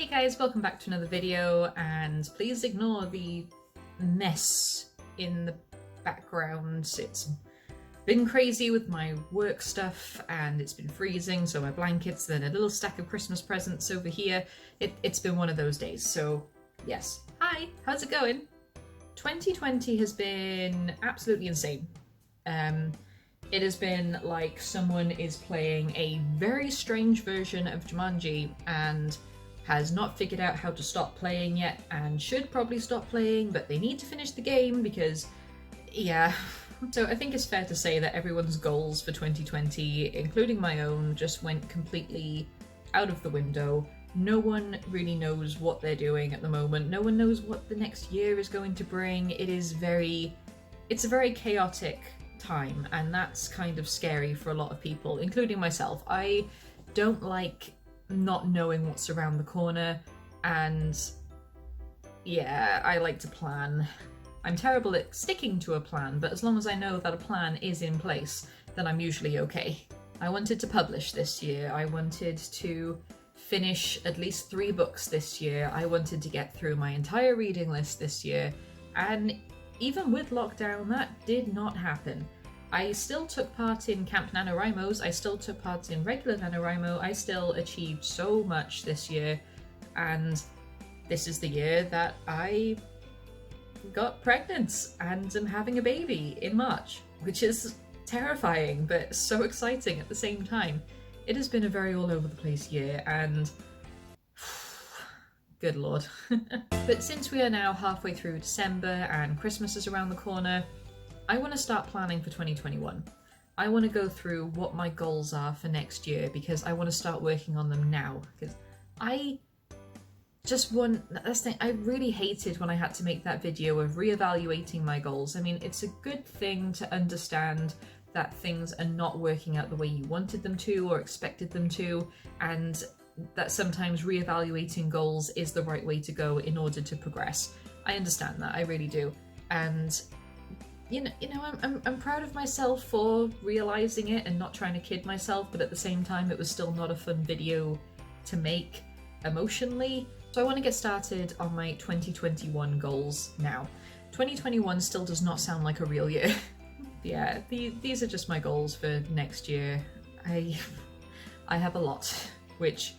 Hey guys, welcome back to another video, and please ignore the mess in the background. It's been crazy with my work stuff and it's been freezing, so my blankets, then a little stack of Christmas presents over here. It's been one of those days, so yes. Hi, how's it going? 2020 has been absolutely insane. It has been like someone is playing a very strange version of Jumanji and has not figured out how to stop playing yet and should probably stop playing, but they need to finish the game because, yeah. So I think it's fair to say that everyone's goals for 2020, including my own, just went completely out of the window. No one really knows what they're doing at the moment. No one knows what the next year is going to bring. It's a very chaotic time, and that's kind of scary for a lot of people, including myself. I don't like not knowing what's around the corner, and yeah, I like to plan. I'm terrible at sticking to a plan, but as long as I know that a plan is in place, then I'm usually okay. I wanted to publish this year. I wanted to finish at least 3 books this year. I wanted to get through my entire reading list this year, and even with lockdown, that did not happen. I still took part in Camp NaNoWriMo's, I still took part in regular NaNoWriMo, I still achieved so much this year, and this is the year that I got pregnant and am having a baby in March, which is terrifying but so exciting at the same time. It has been a very all over the place year, and good lord. But since we are now halfway through December and Christmas is around the corner, I want to start planning for 2021. I want to go through what my goals are for next year because I want to start working on them now. Because I just want, that's the thing, I really hated when I had to make that video of reevaluating my goals. I mean, it's a good thing to understand that things are not working out the way you wanted them to or expected them to, and that sometimes reevaluating goals is the right way to go in order to progress. I understand that, I really do. And you know, I'm proud of myself for realizing it and not trying to kid myself, but at the same time it was still not a fun video to make emotionally. So I want to get started on my 2021 goals now. 2021 still does not sound like a real year. Yeah, these are just my goals for next year. I have a lot, which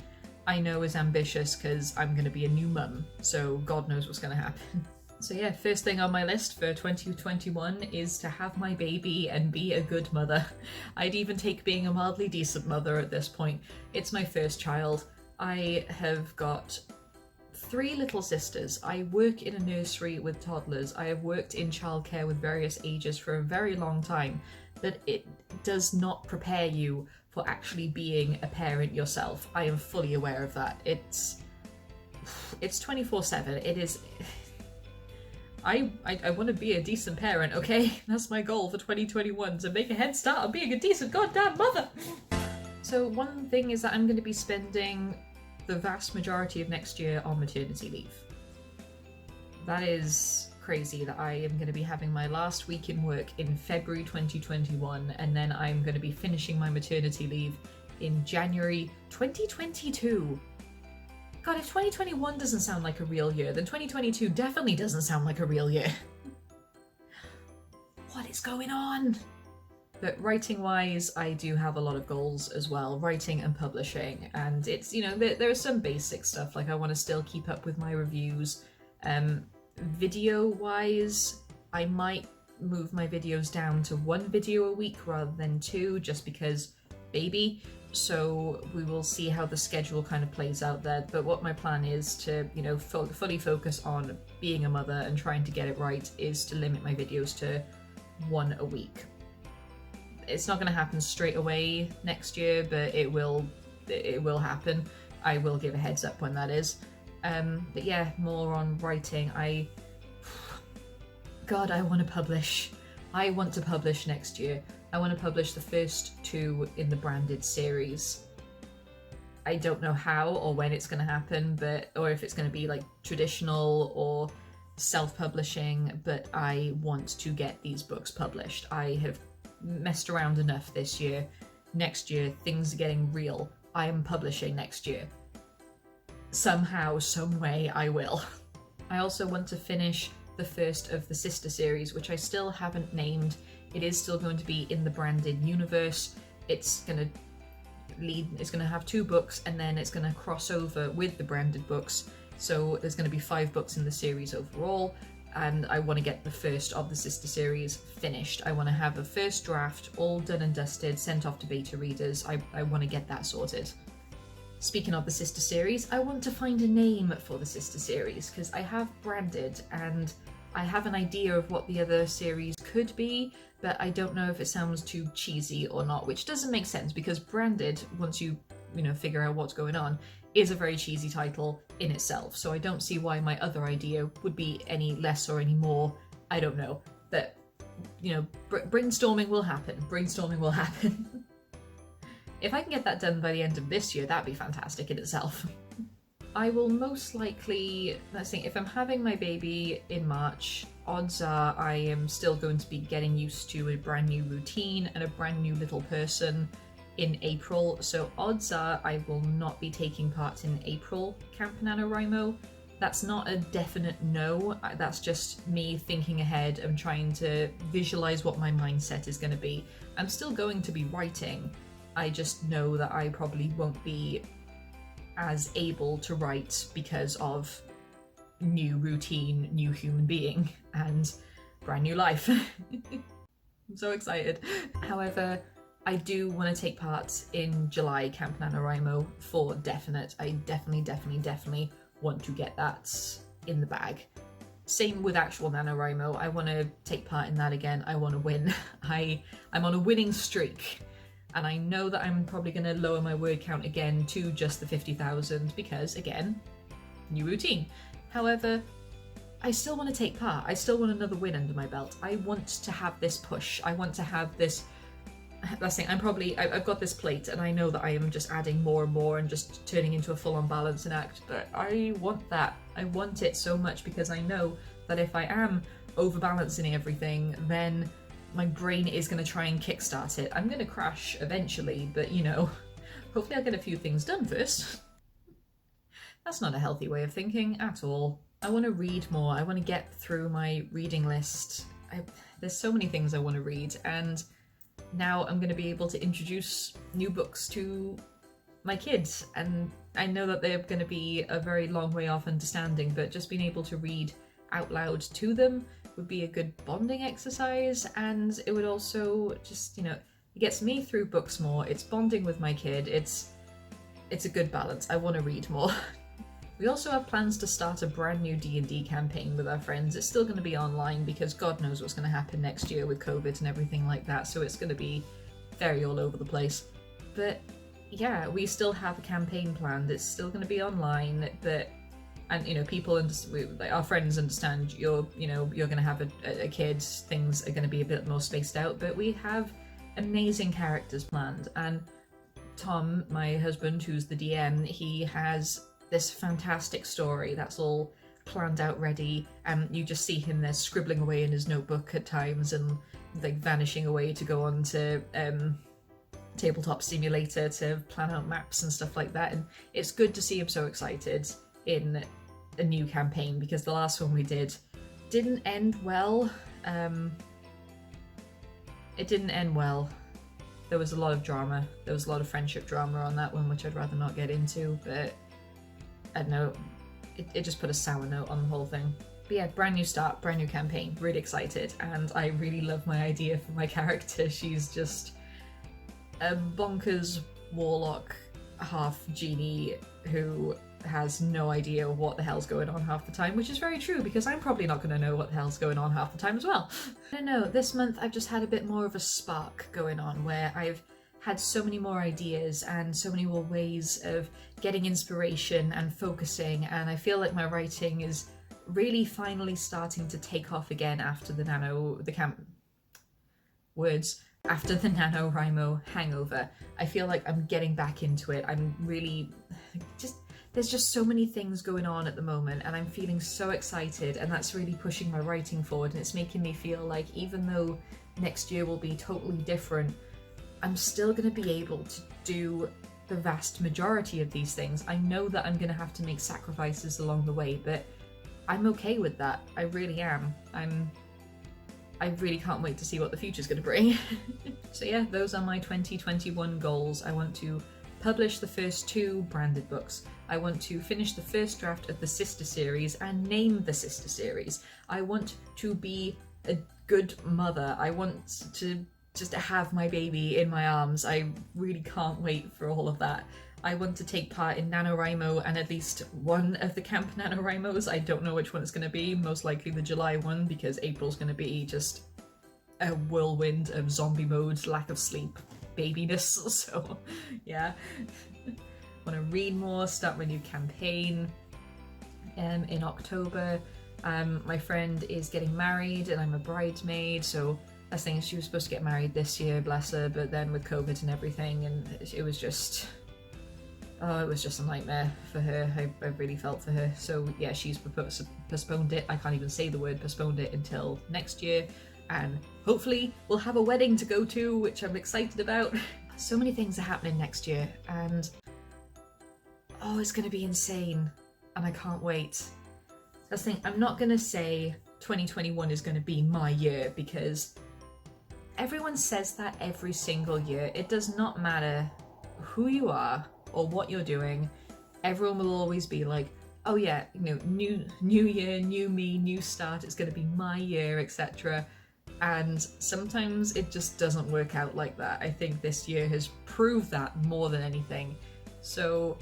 I know is ambitious because I'm going to be a new mum, so God knows what's going to happen. So yeah, first thing on my list for 2021 is to have my baby and be a good mother. I'd even take being a mildly decent mother at this point. It's my first child. I have got 3 little sisters. I work in a nursery with toddlers. I have worked in childcare with various ages for a very long time, but it does not prepare you for actually being a parent yourself. I am fully aware of that. It's 24/7. It is... I want to be a decent parent, okay? That's my goal for 2021, to make a head start on being a decent goddamn mother! So one thing is that I'm going to be spending the vast majority of next year on maternity leave. That is crazy that I am going to be having my last week in work in February 2021, and then I'm going to be finishing my maternity leave in January 2022. God, if 2021 doesn't sound like a real year, then 2022 definitely doesn't sound like a real year. What is going on? But writing-wise, I do have a lot of goals as well, writing and publishing, and it's, you know, there are some basic stuff, like I want to still keep up with my reviews. Video-wise, I might move my videos down to 1 video a week rather than 2, just because baby. So we will see how the schedule kind of plays out there, but what my plan is to, you know, fully focus on being a mother and trying to get it right is to limit my videos to 1 a week. It's not going to happen straight away next year, but it will happen. I will give a heads up when that is. But yeah, more on writing. God, I want to publish. I want to publish next year. I want to publish the first 2 in the branded series. I don't know how or when it's going to happen, or if it's going to be like traditional or self-publishing, but I want to get these books published. I have messed around enough this year. Next year, things are getting real. I am publishing next year. somehow, some way, I will. I also want to finish the first of the sister series, which I still haven't named. It is still going to be in the branded universe. It's going to have 2 books, and then it's going to cross over with the branded books. So there's going to be 5 books in the series overall, and I want to get the first of the sister series finished. I want to have a first draft all done and dusted, sent off to beta readers. I want to get that sorted. Speaking of the sister series, I want to find a name for the sister series, because I have branded and I have an idea of what the other series could be, but I don't know if it sounds too cheesy or not, which doesn't make sense because branded, once you figure out what's going on, is a very cheesy title in itself. So I don't see why my other idea would be any less or any more. I don't know. But, brainstorming will happen. Brainstorming will happen. If I can get that done by the end of this year, that'd be fantastic in itself. I will most likely, let's think, if I'm having my baby in March, odds are I am still going to be getting used to a brand new routine and a brand new little person in April. So odds are I will not be taking part in April Camp NaNoWriMo. That's not a definite no, that's just me thinking ahead and trying to visualize what my mindset is going to be. I'm still going to be writing, I just know that I probably won't be as able to write because of new routine, new human being, and brand new life. I'm so excited. However, I do want to take part in July Camp NaNoWriMo for definite. I definitely want to get that in the bag. Same with actual NaNoWriMo. I want to take part in that again. I want to win. I'm on a winning streak. And I know that I'm probably going to lower my word count again to just the 50,000 because, again, new routine. However, I still want to take part. I still want another win under my belt. I want to have this push. I want to have this... That's the thing, I've got this plate and I know that I am just adding more and more and just turning into a full-on balancing act, but I want that. I want it so much because I know that if I am overbalancing everything, then my brain is going to try and kickstart it. I'm going to crash eventually, but hopefully I'll get a few things done first. That's not a healthy way of thinking at all. I want to read more. I want to get through my reading list. There's so many things I want to read, and now I'm going to be able to introduce new books to my kids, and I know that they're going to be a very long way off understanding, but just being able to read out loud to them would be a good bonding exercise, and it would also just, it gets me through books more, it's bonding with my kid, it's a good balance. I want to read more. We also have plans to start a brand new D&D campaign with our friends. It's still going to be online because God knows what's going to happen next year with COVID and everything like that, so it's going to be very all over the place. But yeah, we still have a campaign planned. It's still going to be online, but people our friends understand you're going to have a kid, things are going to be a bit more spaced out, but we have amazing characters planned. And Tom, my husband, who's the DM, he has this fantastic story that's all planned out ready, and you just see him there scribbling away in his notebook at times and vanishing away to go on to Tabletop Simulator to plan out maps and stuff like that. And it's good to see him so excited in a new campaign, because the last one we did didn't end well. It didn't end well. There was a lot of drama. There was a lot of friendship drama on that one, which I'd rather not get into, but I don't know, it just put a sour note on the whole thing. But yeah, brand new start, brand new campaign, really excited, and I really love my idea for my character. She's just a bonkers warlock, half genie, who has no idea what the hell's going on half the time, which is very true because I'm probably not going to know what the hell's going on half the time as well. I don't know, this month I've just had a bit more of a spark going on where I've had so many more ideas and so many more ways of getting inspiration and focusing, and I feel like my writing is really finally starting to take off again after the NaNoWriMo hangover. I feel like I'm getting back into it. I'm really there's just so many things going on at the moment, and I'm feeling so excited, and that's really pushing my writing forward, and it's making me feel like even though next year will be totally different, I'm still going to be able to do the vast majority of these things. I know that I'm gonna have to make sacrifices along the way, but I'm okay with that. I really am. I really can't wait to see what the future's gonna bring. So yeah, those are my 2021 goals. I want to publish the first 2 branded books. I want to finish the first draft of the sister series and name the sister series. I want to be a good mother. I want to just have my baby in my arms. I really can't wait for all of that. I want to take part in NaNoWriMo and at least one of the Camp NaNoWriMos. I don't know which one it's going to be, most likely the July one, because April's going to be just a whirlwind of zombie mode, lack of sleep, babiness, so yeah. Want to read more, start my new campaign in October. My friend is getting married and I'm a bridesmaid, so that's the thing, she was supposed to get married this year, bless her, but then with COVID and everything, and it was just, oh, it was just a nightmare for her. I really felt for her. So yeah, she's postponed it. I can't even say the word postponed it until next year, and hopefully we'll have a wedding to go to, which I'm excited about. So many things are happening next year, and oh, it's gonna be insane, and I can't wait. That's the thing, I'm not gonna say 2021 is gonna be my year, because everyone says that every single year. It does not matter who you are or what you're doing. Everyone will always be like, oh yeah, you know, new year, new me, new start, it's gonna be my year, etc. And sometimes it just doesn't work out like that. I think this year has proved that more than anything. So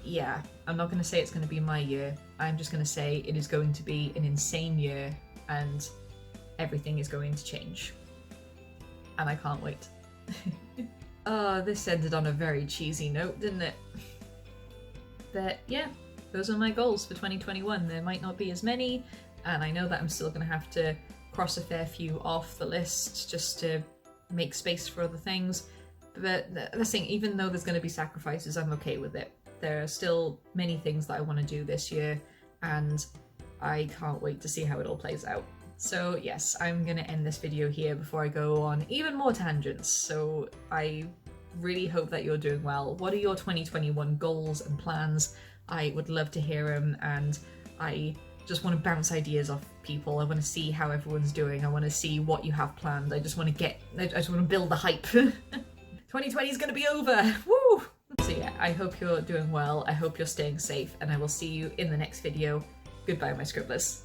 yeah, I'm not going to say it's going to be my year. I'm just going to say it is going to be an insane year and everything is going to change. And I can't wait. Oh, this ended on a very cheesy note, didn't it? But yeah, those are my goals for 2021. There might not be as many, and I know that I'm still going to have to cross a fair few off the list just to make space for other things. But the thing, even though there's going to be sacrifices, I'm okay with it. There are still many things that I want to do this year, and I can't wait to see how it all plays out. So yes, I'm going to end this video here before I go on even more tangents. So I really hope that you're doing well. What are your 2021 goals and plans? I would love to hear them, and I just want to bounce ideas off people. I want to see how everyone's doing. I want to see what you have planned. I just want to build the hype. 2020 is going to be over. Woo! So yeah, I hope you're doing well. I hope you're staying safe, and I will see you in the next video. Goodbye, my scribblers.